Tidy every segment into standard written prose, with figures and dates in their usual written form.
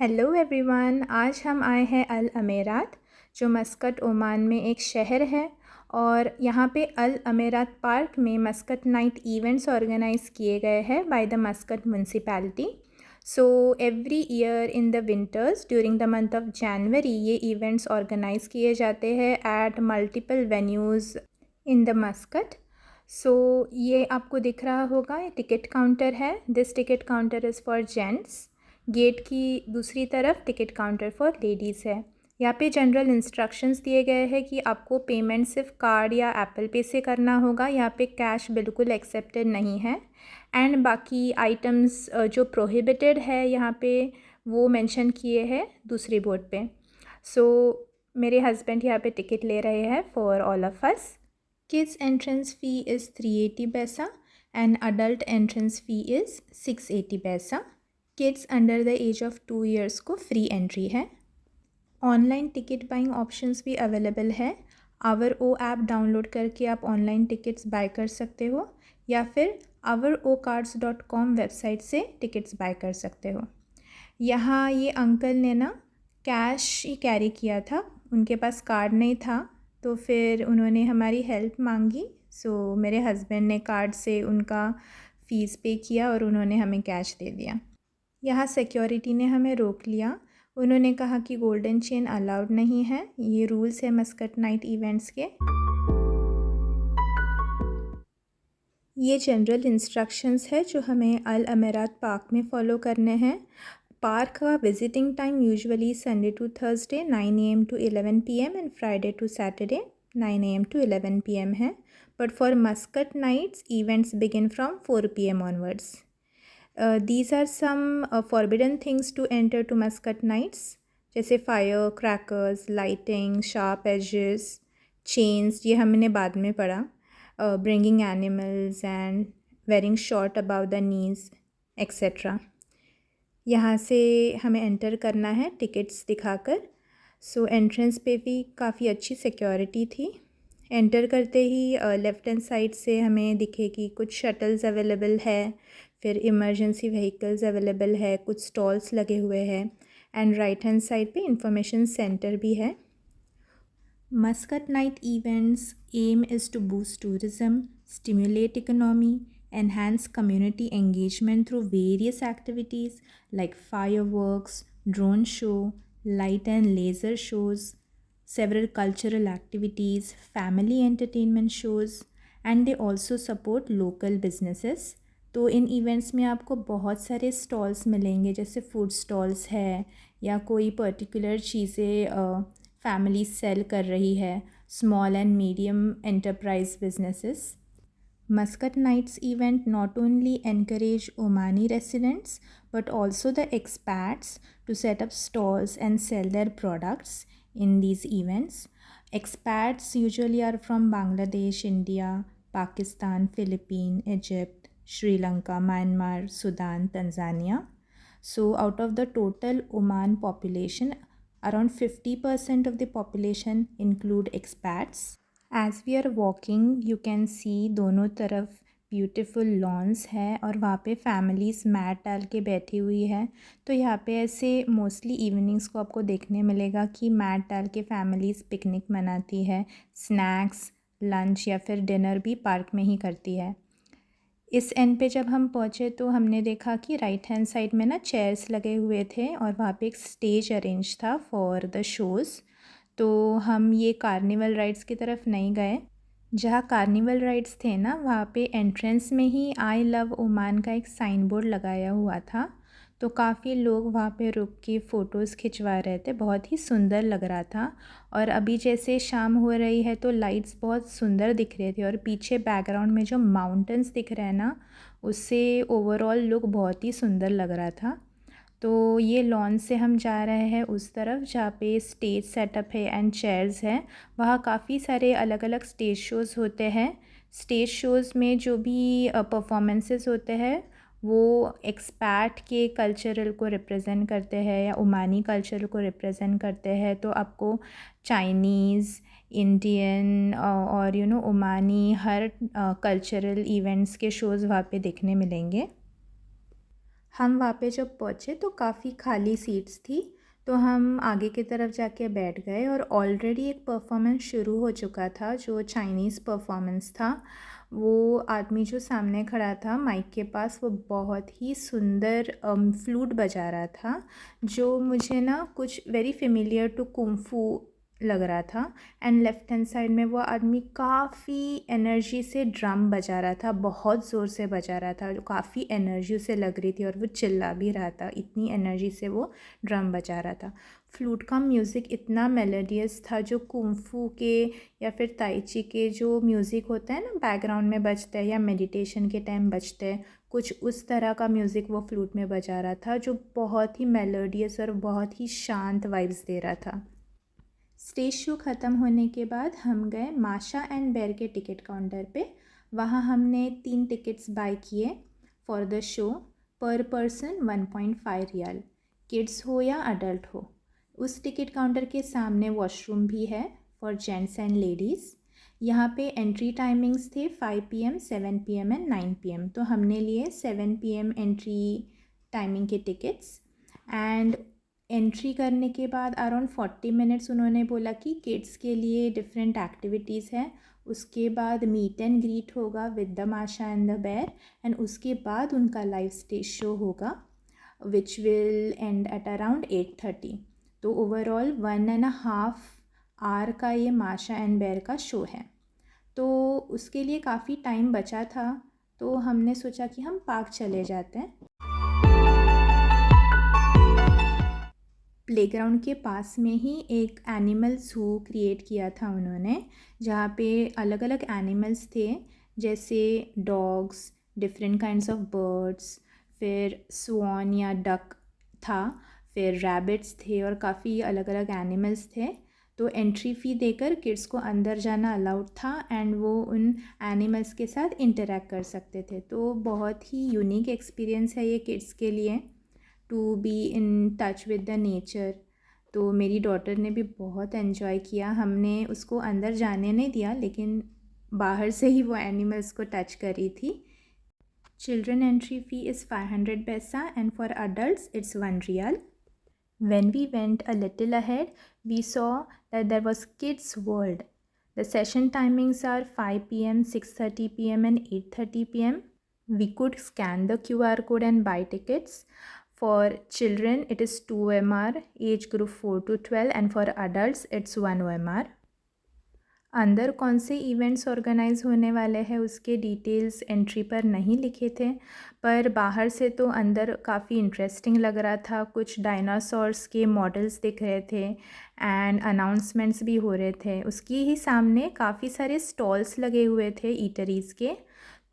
Hello everyone, आज हम आए हैं अल अमेरात जो मस्कट ओमान में एक शहर है। और यहाँ पे अल अमेरात पार्क में मस्कट नाइट इवेंट्स ऑर्गेनाइज किए गए हैं by the Muscat municipality. So every year in the winters during the month of January ये इवेंट्स ऑर्गेनाइज किए जाते हैं at multiple venues in the Muscat. सो ये आपको दिख रहा होगा, ये टिकट काउंटर है। This ticket counter is for gents. Gate की दूसरी तरफ टिकट काउंटर फॉर लेडीज़ है। यहाँ पे जनरल इंस्ट्रक्शंस दिए गए हैं कि आपको पेमेंट सिर्फ कार्ड या एप्पल पे से करना होगा। यहाँ पे कैश बिल्कुल एक्सेप्टेड नहीं है। एंड बाकी आइटम्स जो प्रोहिबिटेड है यहाँ पे वो मेंशन किए हैं दूसरी बोर्ड पे। सो मेरे हस्बैंड यहाँ पे टिकट ले रहे हैं for all of us. Kids entrance fee is 380 paisa and adult entrance fee is 680 paisa. Kids under the age of 2 years को फ्री एंट्री है। ऑनलाइन टिकट बाइंग ऑप्शंस भी अवेलेबल है। आवर ओ ऐप डाउनलोड करके आप online tickets bye कर सकते हो या फिर ourocards.com वेबसाइट से टिकट्स बाय कर सकते हो। यहाँ ये अंकल ने ना कैश ही कैरी किया था, उनके पास कार्ड नहीं था, तो फिर उन्होंने हमारी हेल्प मांगी। सो मेरे हस्बैंड ने कार्ड से उनका फ़ीस पे किया और उन्होंने हमें कैश दे दिया। यहाँ सिक्योरिटी ने हमें रोक लिया। उन्होंने कहा कि गोल्डन चेन अलाउड नहीं है, ये रूल्स है मस्कट नाइट इवेंट्स के। ये जनरल इंस्ट्रक्शंस है जो हमें अल अमेरात पार्क में फ़ॉलो करने हैं। पार्क का visiting time usually Sunday to Thursday 9 AM to 11 PM and Friday to Saturday 9 AM to 11 PM है। But for Muscat nights events begin from 4 PM onwards. These are some forbidden things to enter to Muscat nights, जैसे fire crackers, lighting, sharp edges, chains, ये हमने बाद में पढ़ा, bringing animals and wearing short about the knees etcetera. यहाँ से हमें enter करना है टिकट्स दिखाकर। सो एंट्रेंस पे भी काफ़ी अच्छी सिक्योरिटी थी। एंटर करते ही लेफ़्ट हैंड साइड से हमें दिखे कि कुछ शटल्स अवेलेबल है, फिर इमरजेंसी व्हीकल्स अवेलेबल है, कुछ स्टॉल्स लगे हुए हैं एंड राइट हैंड साइड पे इंफॉर्मेशन सेंटर भी है। Muscat night events aim is to boost tourism, stimulate economy, enhance community engagement through various activities like fireworks, drone show, light and laser shows, several cultural activities, family entertainment shows, and they also support local businesses. तो इन events में आपको बहुत सारे stalls मिलेंगे, जैसे food stalls है या कोई पर्टिकुलर चीज़ें फैमिली सेल कर रही है, small and medium enterprise businesses. Muscat Nights event not only encourage Omani residents but also the expats to set up stalls and sell their products in these events. Expats usually are from Bangladesh, India, Pakistan, Philippines, Egypt, Sri Lanka, Myanmar, Sudan, Tanzania. So out of the total Oman population, around 50% of the population include expats. As we are walking, you can see दोनों तरफ beautiful loans है और वहाँ पे families mat डाल के बैठी हुई है। तो यहाँ पे ऐसे मोस्टली इवनिंग्स को आपको देखने मिलेगा कि मैट डाल के फैमिलीज़ पिकनिक मनाती है, स्नैक्स, लंच या फिर डिनर भी पार्क में ही करती है। इस एंड पे जब हम पहुँचे तो हमने देखा कि राइट हैंड साइड में ना चेयर्स लगे हुए थे और वहाँ पे एक स्टेज अरेंज था फॉर द शोज़। तो हम ये कार्निवल राइड्स की तरफ नहीं गए। जहाँ कार्निवल राइड्स थे ना, वहाँ पे एंट्रेंस में ही आई लव ओमान का एक साइन बोर्ड लगाया हुआ था। तो काफ़ी लोग वहाँ पे रुक के फ़ोटोज़ खिंचवा रहे थे, बहुत ही सुंदर लग रहा था। और अभी जैसे शाम हो रही है तो लाइट्स बहुत सुंदर दिख रहे थे और पीछे बैकग्राउंड में जो माउंटेन्स दिख रहे हैं ना, उससे ओवरऑल लुक बहुत ही सुंदर लग रहा था। तो ये लॉन से हम जा रहे हैं उस तरफ जहाँ पे स्टेज सेटअप है एंड चेयर्स हैं। वहाँ काफ़ी सारे अलग अलग स्टेज शोज़ होते हैं। स्टेज शोज़ में जो भी परफॉर्मेंसेस होते हैं वो एक्सपैट के कल्चरल को रिप्रेजेंट करते हैं या ओमानी कल्चर को रिप्रेजेंट करते हैं। तो आपको चाइनीज़, इंडियन और ओमानी हर कल्चरल इवेंट्स के शोज़ वहाँ पे देखने मिलेंगे। हम वहाँ पे जब पहुँचे तो काफ़ी खाली सीट्स थी, तो हम आगे की तरफ जाके बैठ गए और ऑलरेडी एक परफॉर्मेंस शुरू हो चुका था जो चाइनीज़ परफॉर्मेंस था। वो आदमी जो सामने खड़ा था माइक के पास, वो बहुत ही सुंदर फ्लूट बजा रहा था, जो मुझे ना कुछ वेरी फेमिलियर टू कुंफू लग रहा था। एंड लेफ्ट हैंड साइड में वो आदमी काफ़ी एनर्जी से ड्रम बजा रहा था, बहुत ज़ोर से बजा रहा था, जो काफ़ी एनर्जी उसे लग रही थी और वो चिल्ला भी रहा था, इतनी एनर्जी से वो ड्रम बजा रहा था। फ्लूट का म्यूज़िक इतना मेलोडियस था, जो कुंफू के या फिर ताई ची के जो म्यूज़िक होता है ना बैकग्राउंड में बजता है या मेडिटेशन के टाइम बजते हैं, कुछ उस तरह का म्यूज़िक वो फ्लूट में बजा रहा था, जो बहुत ही मेलोडियस और बहुत ही शांत वाइब्स दे रहा था। स्टेज शो ख़त्म होने के बाद हम गए माशा एंड बेर के टिकट काउंटर पे। वहाँ हमने 3 टिकट्स बाय किए फॉर द शो, पर पर्सन 1.5 रियाल, किड्स हो या अडल्ट हो। उस टिकट काउंटर के सामने वॉशरूम भी है फॉर जेंट्स एंड लेडीज़। यहाँ पे एंट्री टाइमिंग्स थे 5 PM, 7 PM एंड 9 PM, तो हमने लिए 7 PM एंट्री टाइमिंग के टिकट्स। एंड एंट्री करने के बाद अराउंड 40 मिनट्स उन्होंने बोला कि किड्स के लिए डिफरेंट एक्टिविटीज़ हैं, उसके बाद मीट एंड ग्रीट होगा विद द माशा एंड द बेर, एंड उसके बाद उनका लाइव स्टेज शो होगा which will and at around 8:30। तो ओवरऑल 1.5 आवर का ये माशा एंड बेर का शो है। तो उसके लिए काफ़ी टाइम बचा था, तो हमने सोचा कि हम पार्क चले जाते हैं। प्लेग्राउंड के पास में ही एक एनिमल ज़ू क्रिएट किया था उन्होंने, जहाँ पे अलग अलग एनिमल्स थे, जैसे dogs, different kinds of birds, फिर स्वान या डक था, फिर रैबिट्स थे और काफ़ी अलग अलग एनिमल्स थे। तो एंट्री फ़ी देकर किड्स को अंदर जाना अलाउड था एंड वो उन एनिमल्स के साथ इंटरेक्ट कर सकते थे। तो बहुत ही यूनिक एक्सपीरियंस है ये किड्स के लिए, to be in touch with the nature. तो मेरी डॉटर ने भी बहुत एन्जॉय किया। हमने उसको अंदर जाने नहीं दिया, लेकिन बाहर से ही वो एनिमल्स को टच करी थी। चिल्ड्रन एंट्री फ़ी इज़ 500 पैसा एंड फॉर अडल्ट्स इट्स 1 रियाल। When we went a little ahead, we saw that there was Kids World. The session timings are 5 PM, 6:30 PM and 8:30 PM. We could scan the QR code and buy tickets. For children, it is 2 OMR, age group 4 to 12, and for adults, it's 1 OMR. अंदर कौन से events organise होने वाले हैं उसके details entry पर नहीं लिखे थे, पर बाहर से तो अंदर काफ़ी इंटरेस्टिंग लग रहा था। कुछ डायनासोर्स के मॉडल्स दिख रहे थे एंड अनाउंसमेंट्स भी हो रहे थे। उसकी ही सामने काफ़ी सारे स्टॉल्स लगे हुए थे ईटरीज़ के।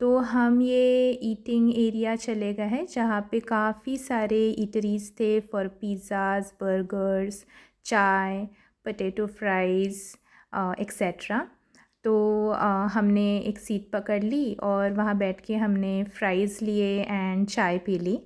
तो हम ये ईटिंग एरिया चले गए हैं, जहाँ पे काफ़ी सारे ईटरीज़ थे फॉर पिज़्ज़ाज़, बर्गर्स, चाय, पोटैटो फ्राइज़ एक्सेट्रा। तो हमने एक सीट पकड़ ली और वहाँ बैठ के हमने फ्राइज़ लिए एंड चाय पी ली।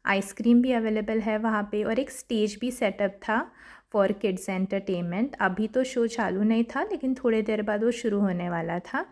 आइसक्रीम भी अवेलेबल है वहाँ पे और एक स्टेज भी सेटअप था फॉर किड्स एंटरटेनमेंट। अभी तो शो चालू नहीं था, लेकिन थोड़ी देर बाद वो शुरू होने वाला था।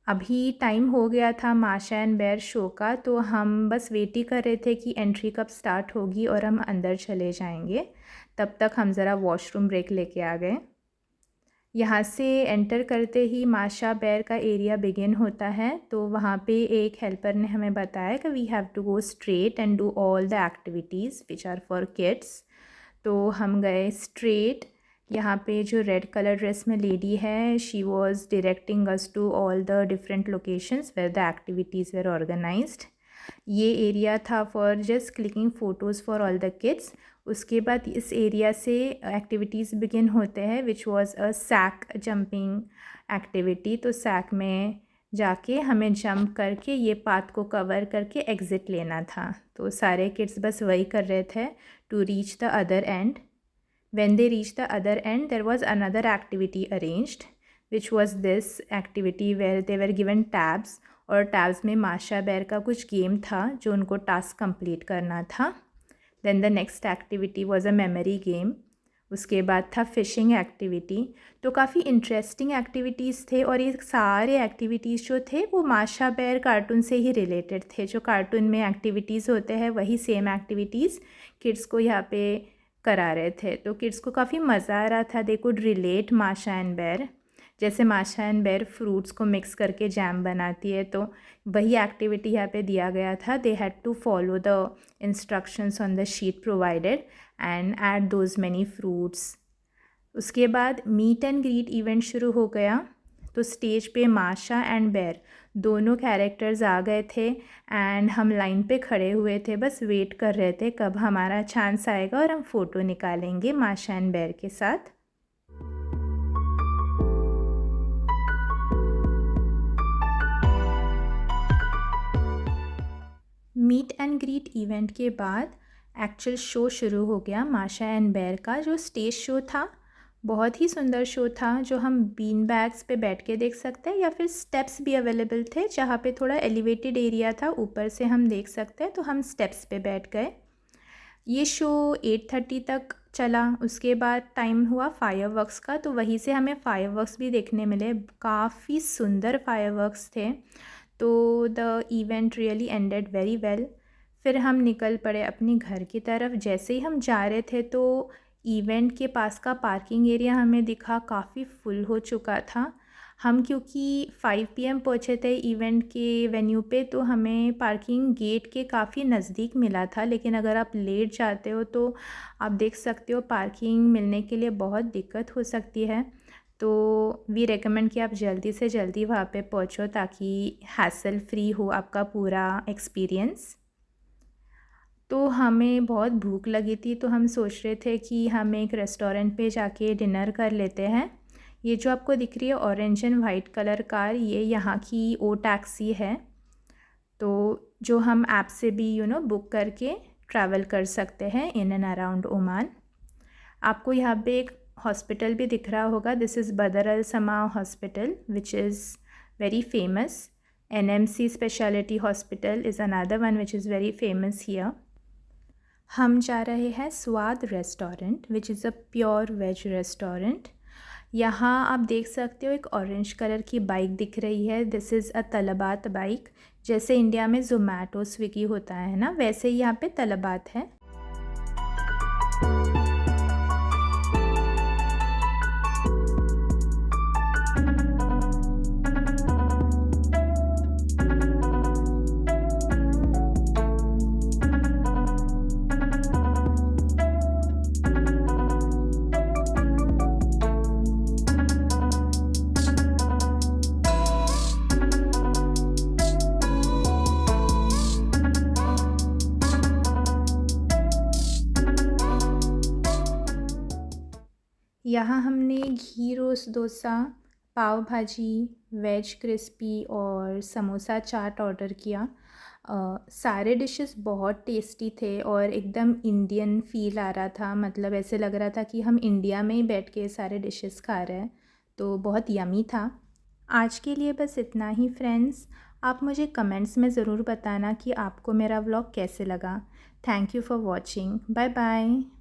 अभी टाइम हो गया था माशा एंड बेर शो का, तो हम बस वेट ही कर रहे थे कि एंट्री कब स्टार्ट होगी और हम अंदर चले जाएंगे। तब तक हम ज़रा वॉशरूम ब्रेक लेके आ गए। यहाँ से एंटर करते ही माशा बेर का एरिया बिगिन होता है, तो वहाँ पे एक हेल्पर ने हमें बताया कि we have to go straight and do all the activities which are for kids. तो हम गए स्ट्रेट। यहाँ पे जो रेड कलर ड्रेस में लेडी है, she was directing us to all the different locations where the activities were organised. ये area था for just clicking photos for all the kids. उसके बाद इस एरिया से एक्टिविटीज़ बिगिन होते हैं which was a sack jumping activity. तो sac में जाके हमें जंप करके ये पाथ को कवर करके एग्ज़िट लेना था। तो सारे किड्स बस वही कर रहे थे to reach the other end. When they reach the other end there was another activity arranged which was this activity where they were given tabs, और टैब्स में माशा बेर का कुछ गेम था जो उनको टास्क कंप्लीट करना था। Then the next activity was a memory game उसके बाद था फ़िशिंग एक्टिविटी। तो काफ़ी इंटरेस्टिंग एक्टिविटीज़ थे और ये सारे एक्टिविटीज़ जो थे वो माशा बेयर कार्टून से ही रिलेटेड थे। जो कार्टून में एक्टिविटीज़ होते हैं वही सेम एक्टिविटीज़ किड्स को यहाँ पे करा रहे थे। तो किड्स को काफ़ी मज़ा आ रहा था। दे कुड रिलेट माशा एंड बेयर। जैसे माशा एंड बेयर फ्रूट्स को मिक्स करके जैम बनाती है, तो वही एक्टिविटी यहाँ पे दिया गया था। They had to follow the instructions on the sheet provided and add those many fruits. उसके बाद मीट एंड ग्रीट इवेंट शुरू हो गया। तो स्टेज पे माशा एंड बेयर दोनों कैरेक्टर्स आ गए थे एंड हम लाइन पे खड़े हुए थे, बस वेट कर रहे थे कब हमारा चांस आएगा और हम फ़ोटो निकालेंगे माशा एंड बेयर के साथ। मीट एंड ग्रीट इवेंट के बाद एक्चुअल शो शुरू हो गया माशा एंड बेयर का। जो स्टेज शो था बहुत ही सुंदर शो था, जो हम बीन बैग्स पे बैठ के देख सकते हैं या फिर स्टेप्स भी अवेलेबल थे जहाँ पे थोड़ा एलिवेटेड एरिया था, ऊपर से हम देख सकते हैं, तो हम स्टेप्स पे बैठ गए। ये शो 8:30 तक चला। उसके बाद टाइम हुआ फायरवर्क्स का, तो वहीं से हमें फायरवर्क्स भी देखने मिले। काफ़ी सुंदर फायरवर्क्स थे। तो the event really ended very well. फिर हम निकल पड़े अपने घर की तरफ। जैसे ही हम जा रहे थे तो इवेंट के पास का पार्किंग एरिया हमें दिखा, काफ़ी फुल हो चुका था। हम क्योंकि 5 PM पहुँचे थे इवेंट के वेन्यू पे, तो हमें पार्किंग गेट के काफ़ी नज़दीक मिला था, लेकिन अगर आप लेट जाते हो तो आप देख सकते हो पार्किंग मिलने के लिए बहुत दिक्कत हो सकती है। तो वी रेकमेंड कि आप जल्दी से जल्दी वहाँ पे पहुँचो ताकि हैसल फ्री हो आपका पूरा एक्सपीरियंस। तो हमें बहुत भूख लगी थी, तो हम सोच रहे थे कि हम एक रेस्टोरेंट पे जाके डिनर कर लेते हैं। ये जो आपको दिख रही है orange and white colour car, ये यहाँ की ओ टैक्सी है। तो जो हम ऐप से भी बुक करके ट्रैवल कर सकते हैं इन एंड अराउंड ओमान। आपको यहाँ पे एक हॉस्पिटल भी दिख रहा होगा। This is Badr Al Samaa hospital which is very famous. NMC speciality hospital is another one which is very famous here. हम जा रहे हैं Swad restaurant which is a pure veg restaurant. यहाँ आप देख सकते हो एक ऑरेंज कलर की बाइक दिख रही है। This is a Talabat bike. जैसे इंडिया में ज़ोमैटो स्विगी होता है ना, वैसे ही यहाँ पे तलबात है। यहाँ हमने घी रोस्ट डोसा, पाव भाजी, वेज क्रिस्पी और समोसा चाट ऑर्डर किया। सारे डिशेस बहुत टेस्टी थे और एकदम इंडियन फ़ील आ रहा था। मतलब ऐसे लग रहा था कि हम इंडिया में ही बैठ के सारे डिशेस खा रहे हैं। तो बहुत यमी था। आज के लिए बस इतना ही फ्रेंड्स। आप मुझे कमेंट्स में ज़रूर बताना कि आपको मेरा व्लॉग कैसे लगा। Thank you for watching. Bye bye.